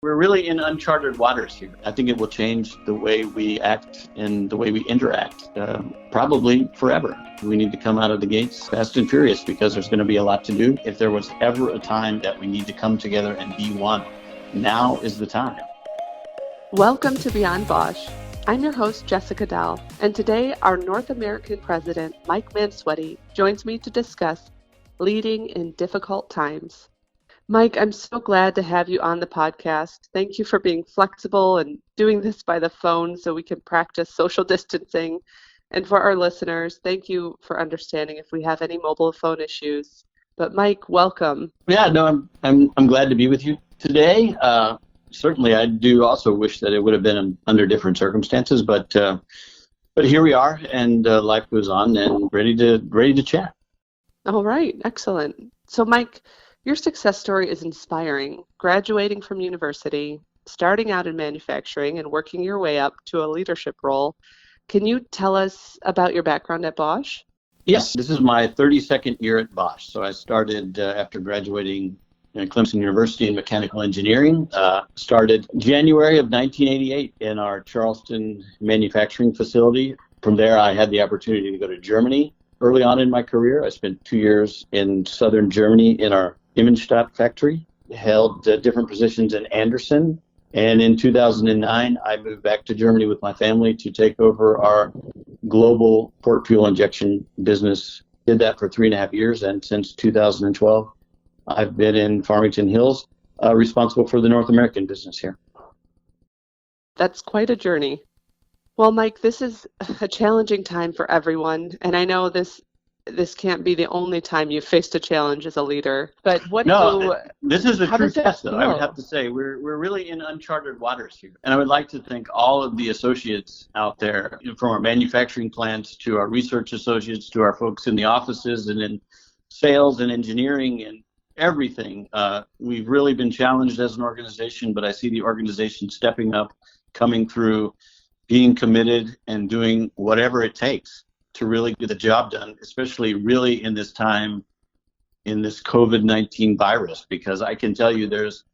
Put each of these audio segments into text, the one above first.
We're really in uncharted waters here. I think it will change the way we act and the way we interact, probably forever. We need to come out of the gates fast and furious because there's going to be a lot to do. If there was ever a time that we need to come together and be one, now is the time. Welcome to Beyond Bosch. I'm your host, Jessica Dahl, and today our North American President, Mike Mansuetti, joins me to discuss leading in difficult times. Mike, I'm so glad to have you on the podcast. Thank you for being flexible and doing this by the phone so we can practice social distancing. And for our listeners, thank you for understanding if we have any mobile phone issues. But Mike, welcome. Yeah, no, I'm glad to be with you today. Certainly, I do also wish that it would have been under different circumstances, but here we are, and life goes on, and ready to chat. All right, excellent. So, Mike, your success story is inspiring. Graduating from university, starting out in manufacturing, and working your way up to a leadership role. Can you tell us about your background at Bosch? Yes, this is my 32nd year at Bosch. So I started after graduating at Clemson University in mechanical engineering. Started January of 1988 in our Charleston manufacturing facility. From there, I had the opportunity to go to Germany. Early on in my career, I spent 2 years in southern Germany in our Immenstadt factory, held different positions in Anderson, and in 2009 I moved back to Germany with my family to take over our global port fuel injection business. Did that for 3.5 years, and since 2012 I've been in Farmington Hills, responsible for the North American business here. That's quite a journey. Well, Mike, this is a challenging time for everyone, and I know this can't be the only time you've faced a challenge as a leader. But this is a true test, though. Feel? I would have to say we're really in uncharted waters here, and I would like to thank all of the associates out there, from our manufacturing plants to our research associates to our folks in the offices and in sales and engineering and everything. We've really been challenged as an organization, but I see the organization stepping up, coming through, being committed, and doing whatever it takes to really get the job done, especially really in this time, in this COVID-19 virus, because I can tell you there's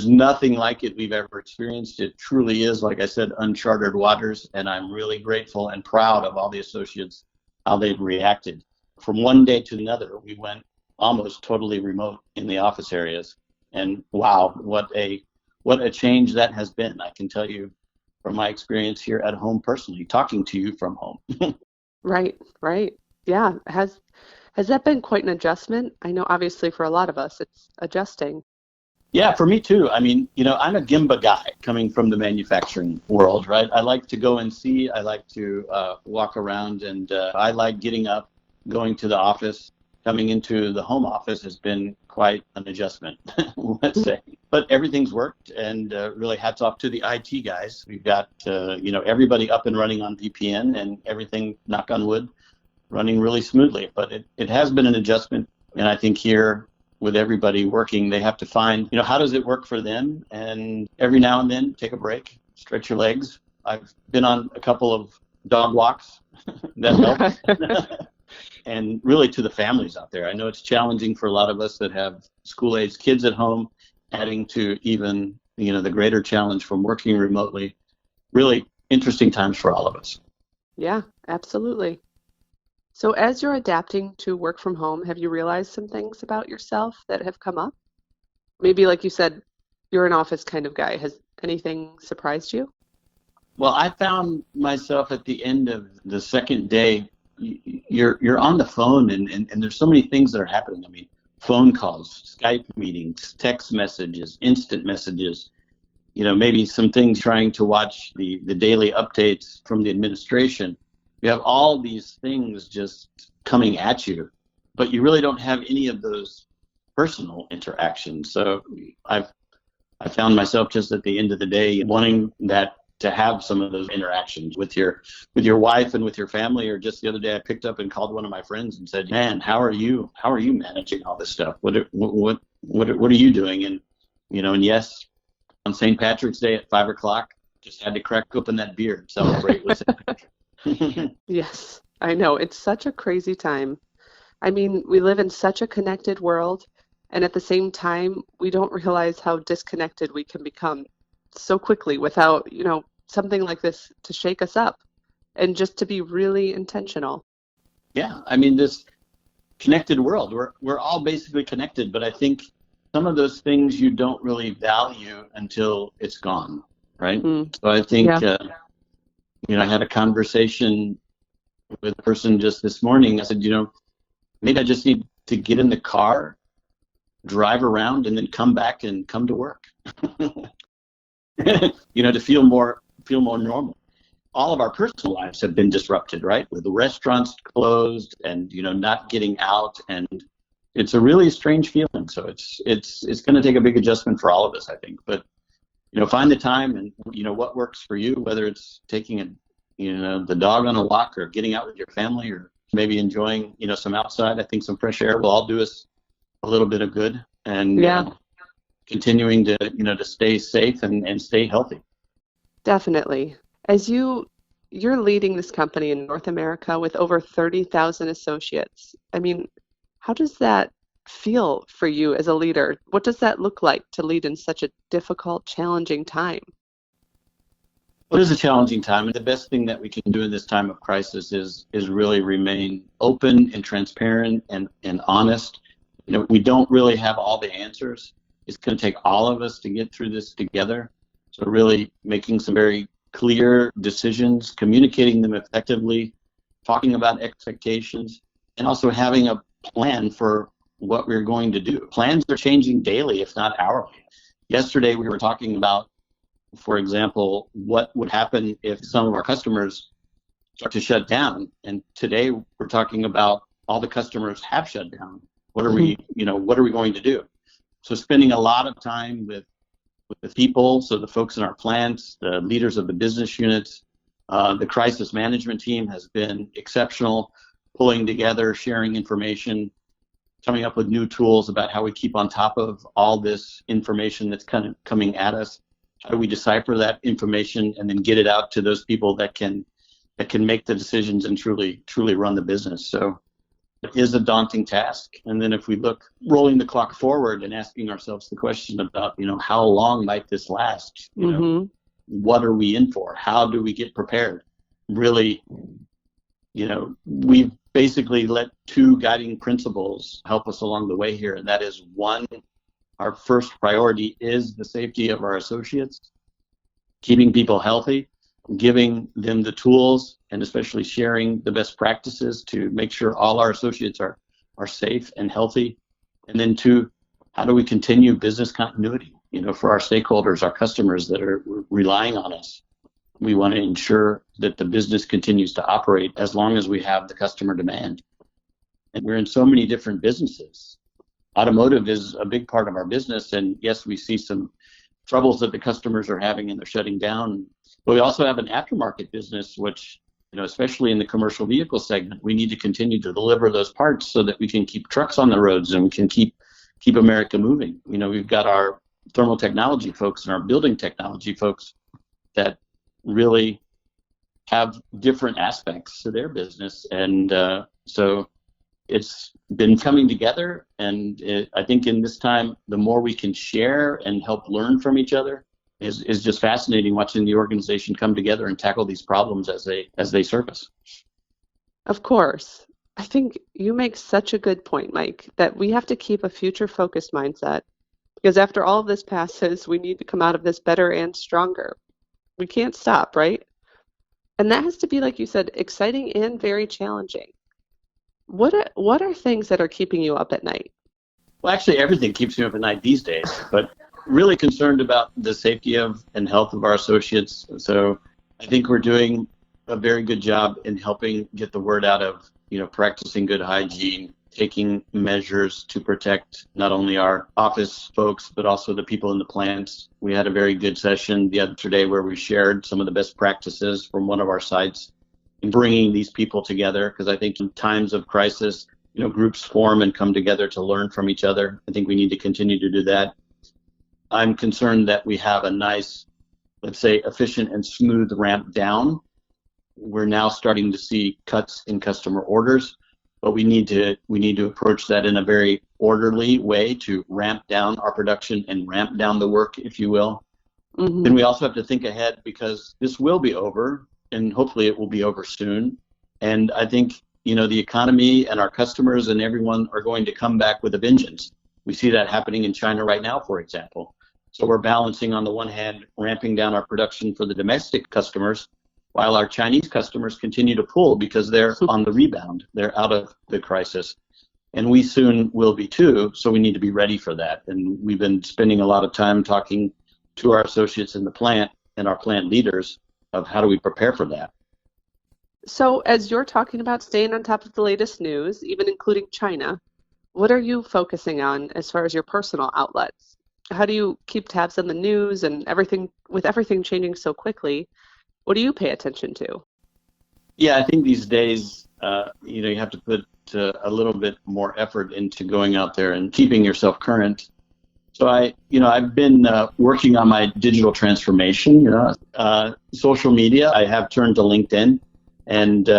nothing like it we've ever experienced. It truly is, like I said, uncharted waters, and I'm really grateful and proud of all the associates, how they've reacted. From one day to another, we went almost totally remote in the office areas, and wow, what a change that has been. I can tell you from my experience here at home personally, talking to you from home. Right. Yeah. Has that been quite an adjustment? I know obviously for a lot of us it's adjusting. Yeah, for me too. I mean, I'm a Gemba guy coming from the manufacturing world, right? I like to go and see, I like to walk around, and I like getting up, going to the office. Coming into the home office has been quite an adjustment, let's say. But everything's worked, and really hats off to the IT guys. We've got, everybody up and running on VPN, and everything, knock on wood, running really smoothly. But it has been an adjustment, and I think here with everybody working, they have to find, how does it work for them? And every now and then, take a break, stretch your legs. I've been on a couple of dog walks. That helps. And really to the families out there. I know it's challenging for a lot of us that have school-aged kids at home, adding to even, the greater challenge from working remotely. Really interesting times for all of us. Yeah, absolutely. So as you're adapting to work from home, have you realized some things about yourself that have come up? Maybe, like you said, you're an office kind of guy. Has anything surprised you? Well, I found myself at the end of the second day, you're on the phone, and there's so many things that are happening. I mean, phone calls, Skype meetings, text messages, instant messages, maybe some things trying to watch the daily updates from the administration. You have all these things just coming at you, but you really don't have any of those personal interactions. So I found myself just at the end of the day wanting that to have some of those interactions with your wife and with your family. Or just the other day, I picked up and called one of my friends and said, "Man, how are you managing all this stuff? What are you doing?" And and yes, on St. Patrick's Day at 5:00, just had to crack open that beer and celebrate with St. Patrick. Yes, I know. It's such a crazy time. I mean, we live in such a connected world, And at the same time, we don't realize how disconnected we can become so quickly without, something like this to shake us up and just to be really intentional. Yeah, I mean, this connected world, we're all basically connected, but I think some of those things you don't really value until it's gone, right? So I think, Yeah. I had a conversation with a person just this morning. I said, maybe I just need to get in the car, drive around, and then come back and come to work, to feel more normal. All of our personal lives have been disrupted, right? With the restaurants closed and, not getting out. And it's a really strange feeling. So it's going to take a big adjustment for all of us, I think. But, find the time and, what works for you, whether it's taking the dog on a walk or getting out with your family or maybe enjoying, some outside. I think some fresh air will all do us a little bit of good, and continuing to, to stay safe and stay healthy. Definitely. As you're leading this company in North America with over 30,000 associates. I mean, how does that feel for you as a leader? What does that look like to lead in such a difficult, challenging time? Well, it is a challenging time, and the best thing that we can do in this time of crisis is really remain open and transparent and honest. We don't really have all the answers. It's going to take all of us to get through this together. So really making some very clear decisions, communicating them effectively, talking about expectations, and also having a plan for what we're going to do. Plans are changing daily, if not hourly. Yesterday, we were talking about, for example, what would happen if some of our customers start to shut down. And today, we're talking about all the customers have shut down. What are we going to do? So spending a lot of time with the people, so the folks in our plants, the leaders of the business units, the crisis management team has been exceptional, pulling together, sharing information, coming up with new tools about how we keep on top of all this information that's kind of coming at us. How do we decipher that information and then get it out to those people that can make the decisions and truly run the business? So it is a daunting task. And then if we look rolling the clock forward and asking ourselves the question about, how long might this last? What are we in for? How do we get prepared? Really, we've basically let two guiding principles help us along the way here. And that is, one, our first priority is the safety of our associates, keeping people healthy, giving them the tools, and especially sharing the best practices to make sure all our associates are safe and healthy. And then two, how do we continue business continuity, for our stakeholders, our customers that are relying on us? We want to ensure that the business continues to operate as long as we have the customer demand. And we're in so many different businesses. Automotive is a big part of our business, and yes, we see some troubles that the customers are having and they're shutting down. But we also have an aftermarket business, which, especially in the commercial vehicle segment, we need to continue to deliver those parts so that we can keep trucks on the roads and we can keep America moving. We've got our thermal technology folks and our building technology folks that really have different aspects to their business. And so it's been coming together. And I think in this time, the more we can share and help learn from each other is just fascinating, watching the organization come together and tackle these problems as they surface. Of course. I think you make such a good point, Mike, that we have to keep a future-focused mindset, because after all of this passes, we need to come out of this better and stronger. We can't stop, right? And that has to be, like you said, exciting and very challenging. What are things that are keeping you up at night? Well, actually, everything keeps me up at night these days, but really concerned about the safety of and health of our associates. So I think we're doing a very good job in helping get the word out of, practicing good hygiene, taking measures to protect not only our office folks, but also the people in the plants. We had a very good session the other day where we shared some of the best practices from one of our sites in bringing these people together, because I think in times of crisis, groups form and come together to learn from each other. I think we need to continue to do that. I'm concerned that we have a nice, let's say, efficient and smooth ramp down. We're now starting to see cuts in customer orders. but we need to approach that in a very orderly way to ramp down our production and ramp down the work, if you will. Mm-hmm. Then we also have to think ahead, because this will be over, and hopefully it will be over soon. And I think, the economy and our customers and everyone are going to come back with a vengeance. We see that happening in China right now, for example. So we're balancing, on the one hand, ramping down our production for the domestic customers, while our Chinese customers continue to pull because they're on the rebound. They're out of the crisis. And we soon will be too, so we need to be ready for that. And we've been spending a lot of time talking to our associates in the plant and our plant leaders of how do we prepare for that. So as you're talking about staying on top of the latest news, even including China, what are you focusing on as far as your personal outlets? How do you keep tabs on the news and everything, with everything changing so quickly? What do you pay attention to? Yeah, I think these days, you have to put a little bit more effort into going out there and keeping yourself current. So I've been working on my digital transformation. Social media, I have turned to LinkedIn and,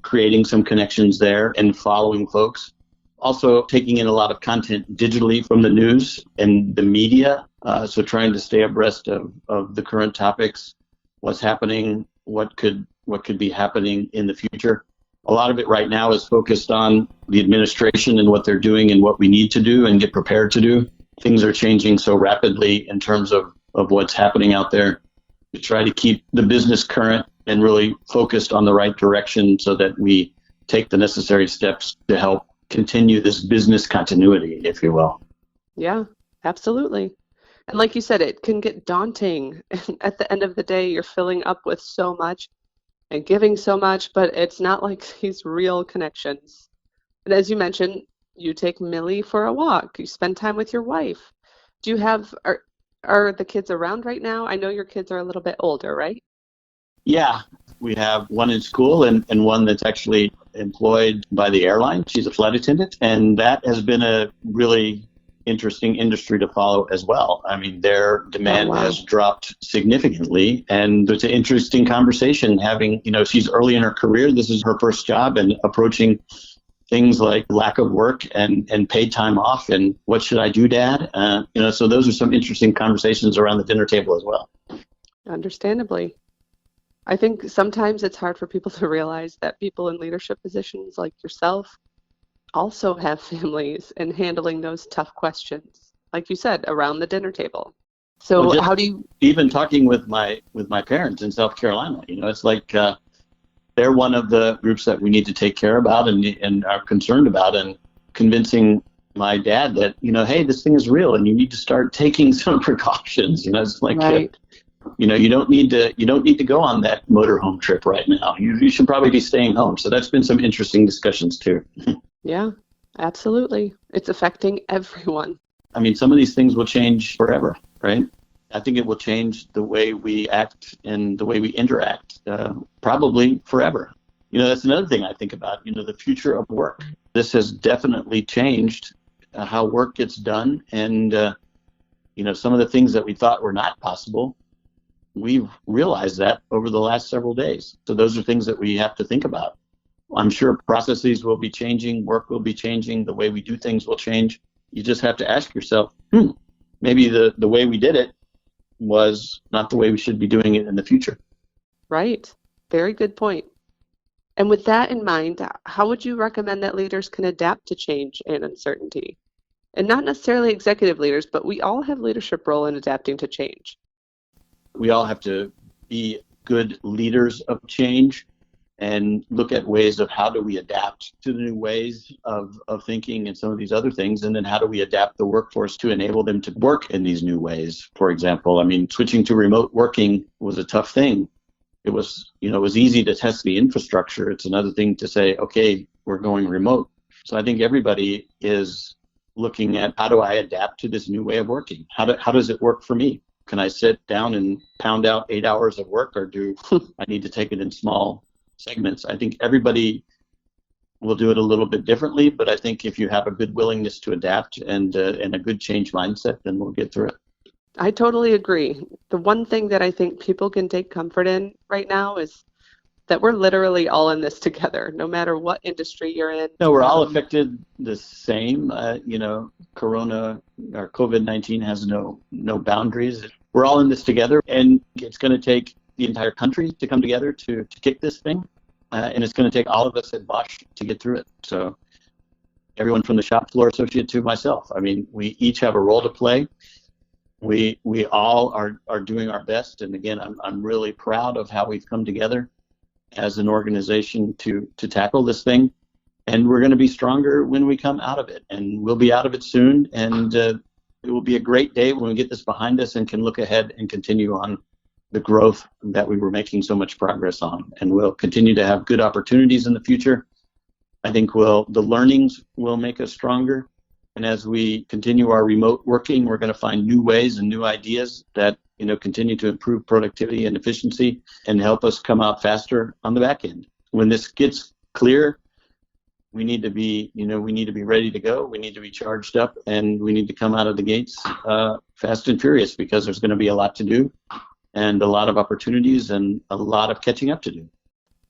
creating some connections there and following folks. Also taking in a lot of content digitally from the news and the media. So trying to stay abreast of the current topics, what's happening, what could be happening in the future. A lot of it right now is focused on the administration and what they're doing and what we need to do and get prepared to do. Things are changing so rapidly in terms of what's happening out there. We try to keep the business current and really focused on the right direction so that we take the necessary steps to help continue this business continuity, if you will. Yeah, absolutely. And like you said, it can get daunting. At the end of the day, you're filling up with so much and giving so much, but it's not like these real connections. And as you mentioned, you take Millie for a walk. You spend time with your wife. Do you have, are the kids around right now? I know your kids are a little bit older, right? Yeah, we have one in school and one that's actually employed by the airline. She's a flight attendant, and that has been a really interesting industry to follow as well. I mean, their demand has dropped significantly, and it's an interesting conversation having, she's early in her career. This is her first job, and approaching things like lack of work and paid time off and what should I do, Dad? So those are some interesting conversations around the dinner table as well. Understandably. I think sometimes it's hard for people to realize that people in leadership positions like yourself also have families, and handling those tough questions, like you said, around the dinner table. So how do you even talking with my parents in South Carolina, it's like they're one of the groups that we need to take care about and are concerned about, and convincing my dad that, hey, this thing is real and you need to start taking some precautions. It's like right. You don't need to go on that motorhome trip right now. You should probably be staying home. So that's been some interesting discussions too. Yeah, absolutely. It's affecting everyone. I mean, some of these things will change forever, right? I think it will change the way we act and the way we interact, probably forever. That's another thing I think about, the future of work. This has definitely changed how work gets done. And, some of the things that we thought were not possible, we've realized that over the last several days. So those are things that we have to think about. I'm sure processes will be changing, work will be changing, the way we do things will change. You just have to ask yourself, maybe the way we did it was not the way we should be doing it in the future. Right. Very good point. And with that in mind, how would you recommend that leaders can adapt to change and uncertainty? And not necessarily executive leaders, but we all have leadership role in adapting to change. We all have to be good leaders of change and look at ways of how do we adapt to the new ways of thinking and some of these other things, and then how do we adapt the workforce to enable them to work in these new ways. For example, switching to remote working was a tough thing. It was easy to test the infrastructure. It's another thing to say, okay, we're going remote. So I think everybody is looking at, how do I adapt to this new way of working? How does it work for me? Can I sit down and pound out 8 hours of work, or do I need to take it in small segments? I think everybody will do it a little bit differently, but I think if you have a good willingness to adapt and a good change mindset, then we'll get through it. I totally agree. The one thing that I think people can take comfort in right now is that we're literally all in this together, no matter what industry you're in. No, we're all affected the same. Corona or COVID-19 has no boundaries. We're all in this together, and it's going to take the entire country to come together to kick this thing, and it's going to take all of us at Bosch to get through it. So everyone from the shop floor associate to myself, I mean, we each have a role to play. We all are doing our best, and again, I'm really proud of how we've come together as an organization to tackle this thing, and we're going to be stronger when we come out of it, and we'll be out of it soon, and it will be a great day when we get this behind us and can look ahead and continue on the growth that we were making so much progress on, and we'll continue to have good opportunities in the future. I think the learnings will make us stronger, and as we continue our remote working, we're going to find new ways and new ideas that continue to improve productivity and efficiency and help us come out faster on the back end. When this gets clear, we need to be ready to go. We need to be charged up, and we need to come out of the gates fast and furious, because there's going to be a lot to do and a lot of opportunities and a lot of catching up to do.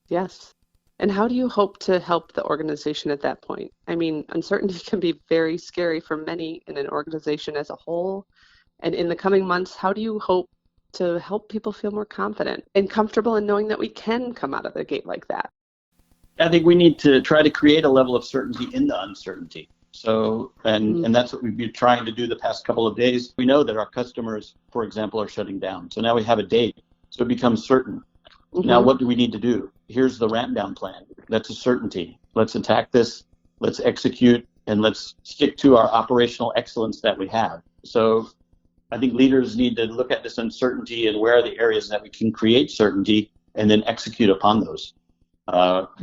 Yes. And how do you hope to help the organization at that point? I mean, uncertainty can be very scary for many in an organization as a whole. And in the coming months, how do you hope to help people feel more confident and comfortable in knowing that we can come out of the gate like that? I think we need to try to create a level of certainty in the uncertainty. So, and that's what we've been trying to do the past couple of days. We know that our customers, for example, are shutting down. So now we have a date. So it becomes certain. Now, what do we need to do? Here's the ramp down plan. That's a certainty. Let's attack this. Let's execute, and let's stick to our operational excellence that we have. So I think leaders need to look at this uncertainty and where are the areas that we can create certainty and then execute upon those.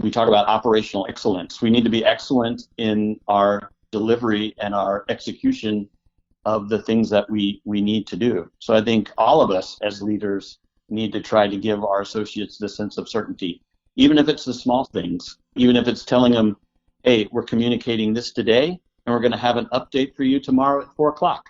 We talk about operational excellence. We need to be excellent in our delivery and our execution of the things that we need to do. So I think all of us as leaders need to try to give our associates this sense of certainty, even if it's the small things, even if it's telling them, hey, we're communicating this today, and we're going to have an update for you tomorrow at 4 o'clock.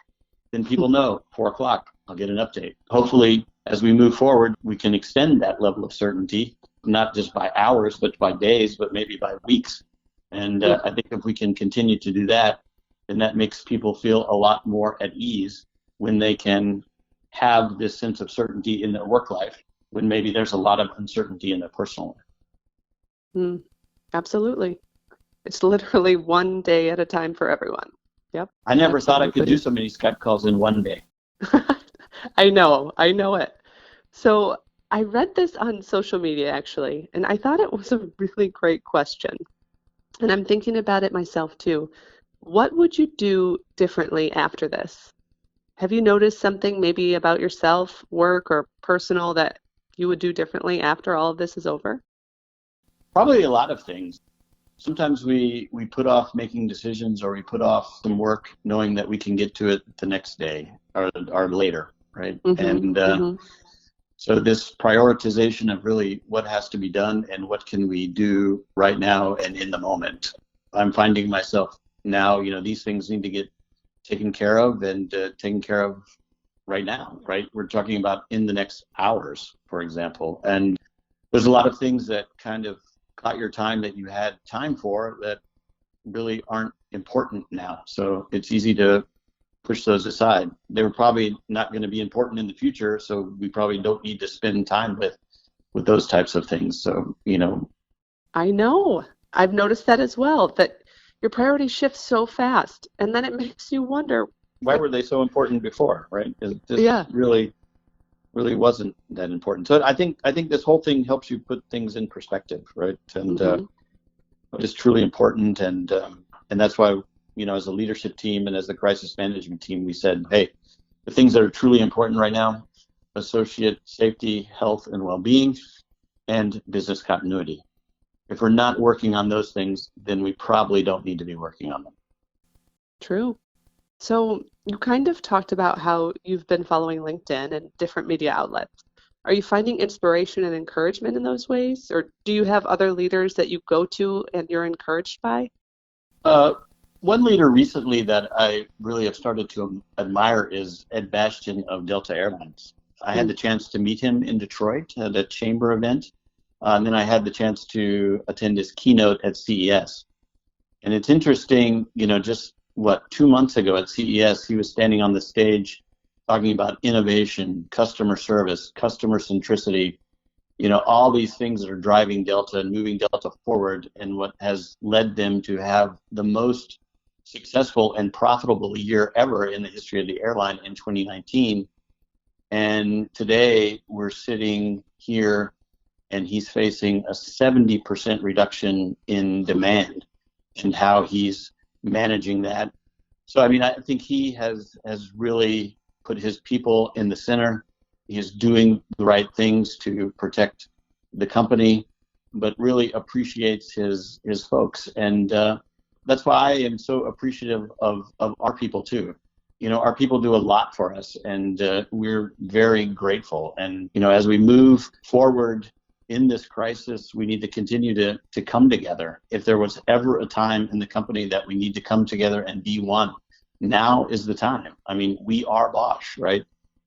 Then people know 4 o'clock, I'll get an update. Hopefully, as we move forward, we can extend that level of certainty, not just by hours, but by days, but maybe by weeks. And I think if we can continue to do that, then that makes people feel a lot more at ease when they can have this sense of certainty in their work life, when maybe there's a lot of uncertainty in their personal life. Absolutely. It's literally one day at a time for everyone. Yep. I never thought I could do so many Skype calls in one day. I know it. So I read this on social media, actually, and I thought it was a really great question. And I'm thinking about it myself, too. What would you do differently after this? Have you noticed something maybe about yourself, work, or personal that you would do differently after all of this is over? Probably a lot of things. Sometimes we put off making decisions, or we put off some work knowing that we can get to it the next day or later, right? So this prioritization of really what has to be done and what can we do right now and in the moment. I'm finding myself now, these things need to get taken care of, and taken care of right now, right? We're talking about in the next hours, for example. And there's a lot of things that kind of caught your time that you had time for that really aren't important now. So it's easy to push those aside. They were probably not going to be important in the future, so we probably don't need to spend time with those types of things. So, I know. I've noticed that as well, that your priorities shift so fast, and then it makes you wonder, why were they so important before, right? This really wasn't that important. So I think this whole thing helps you put things in perspective, right? And what is truly important, and that's why, as a leadership team and as the crisis management team, we said, hey, the things that are truly important right now: associate safety, health, and well-being, and business continuity. If we're not working on those things, then we probably don't need to be working on them. True. So you kind of talked about how you've been following LinkedIn and different media outlets. Are you finding inspiration and encouragement in those ways? Or do you have other leaders that you go to and you're encouraged by? One leader recently that I really have started to admire is Ed Bastian of Delta Airlines. I had the chance to meet him in Detroit at a chamber event. And then I had the chance to attend his keynote at CES. And it's interesting, just 2 months ago at CES, he was standing on the stage talking about innovation, customer service, customer centricity, all these things that are driving Delta and moving Delta forward, and what has led them to have the most successful and profitable year ever in the history of the airline in 2019. And today we're sitting here and he's facing a 70% reduction in demand, and how he's managing that. So, I think he has really put his people in the center. He is doing the right things to protect the company, but really appreciates his folks. And that's why I am so appreciative of our people too. Our people do a lot for us, and we're very grateful. And, as we move forward in this crisis, we need to continue to come together. If there was ever a time in the company that we need to come together and be one, now is the time. We are Bosch, right?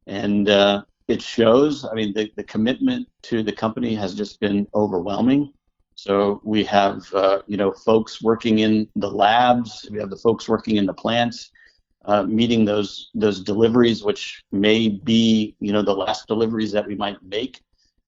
And it shows. The commitment to the company has just been overwhelming. So we have, folks working in the labs. We have the folks working in the plants, meeting those deliveries, which may be, the last deliveries that we might make.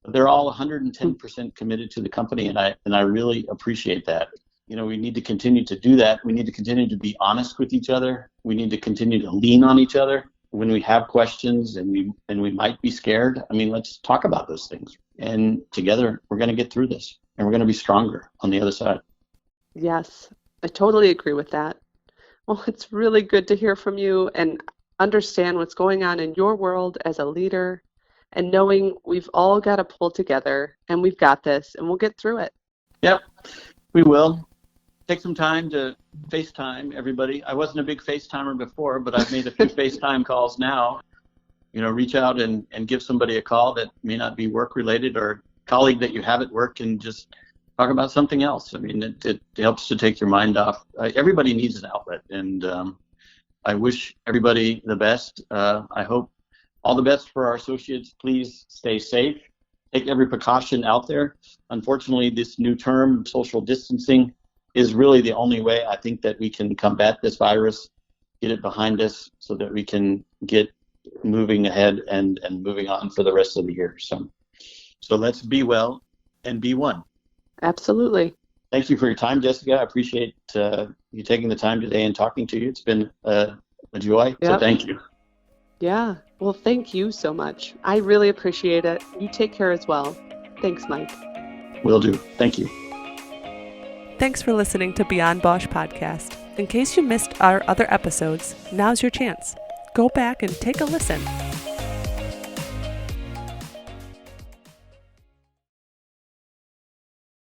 They're all 110% committed to the company, and I really appreciate that. We need to continue to do that. We need to continue to be honest with each other. We need to continue to lean on each other when we have questions, and we might be scared. Let's talk about those things, and together we're going to get through this, and we're going to be stronger on the other side. Yes, I totally agree with that. Well, it's really good to hear from you and understand what's going on in your world as a leader, and knowing we've all got to pull together, and we've got this, and we'll get through it. Yep, we will. Take some time to FaceTime everybody. I wasn't a big FaceTimer before, but I've made a few FaceTime calls now. Reach out and give somebody a call that may not be work-related, or a colleague that you have at work, and just talk about something else. It helps to take your mind off. Everybody needs an outlet, and I wish everybody the best. I hope all the best for our associates. Please stay safe. Take every precaution out there. Unfortunately, this new term, social distancing, is really the only way I think that we can combat this virus, get it behind us, so that we can get moving ahead and moving on for the rest of the year. So let's be well and be one. Absolutely. Thank you for your time, Jessica. I appreciate you taking the time today and talking to you. It's been a joy. Yep. So thank you. Yeah. Well, thank you so much. I really appreciate it. You take care as well. Thanks, Mike. Will do. Thank you. Thanks for listening to Beyond Bosch Podcast. In case you missed our other episodes, now's your chance. Go back and take a listen.